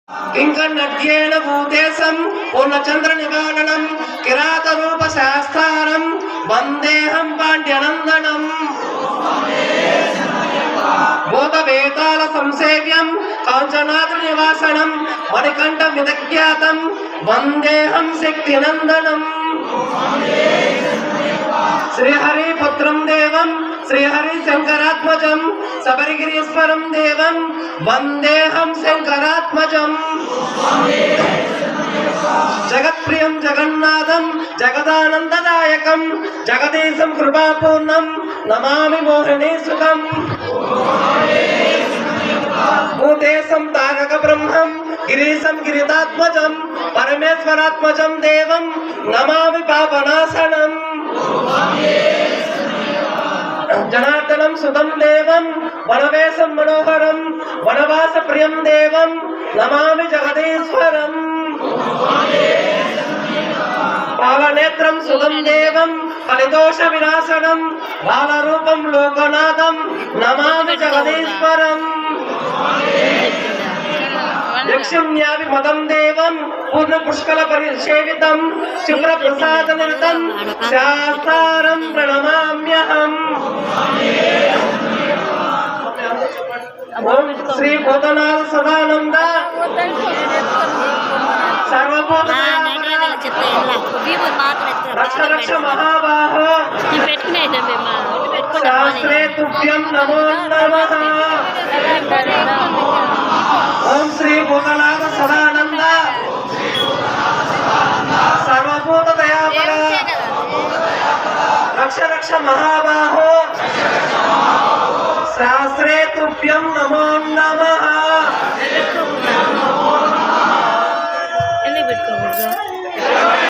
किंकन्नद्येन भूतेशं पूर्णचन्द्रनिवारणं किरातरूपशास्तारं वन्देऽहं पाण्ड्यनन्दनं भूतवेतालसंसेव्यं काञ्चनाद्रिनिवासनं मणिकण्ठमिदज्ञातं वन्देऽहं शक्तिनन्दनं श्रीहरिपुत्रं देवं श्रीहरिशंकरात्मजं सबरिगिरीश्वरं देवं वन्देऽहं शंकरात्मजं जगत्प्रियं जगन्नाथं जगदानन्ददायकं जगदीशं कृपापूर्णं नमामि मोहिनीसुतं भूतेशं तारकब्रह्मं गिरीशं गिरितात्मजं परमेश्वरात्मजं देवं नमामि पापनाशनं जनार्दनं सुतं देवं वनवेशं मनोहरं वनवासप्रियं देवं नमामि जगदीश्वरं पावनेत्रं सुतं देवं फलिदोषविनाशनं बालरूपं लोकनाथं नमामि जगदीश्वरं यक्षम्याभिमतं देवं पूर्णपुष्कलपरिसेवितं शुभ्रप्रसादनिरतं शास्तारं प्रणमाम्यहम् ओम श्री भूतनाथ सदानंद रक्ष रक्ष महाबाहो शास्त्रे तुभ्यं नमो नमः। ओम श्री भूतनाथ सदानंद सर्वभूत दयापर रक्ष रक्ष महाबाहो शास्त्रे तुभ्यं नमो नमः।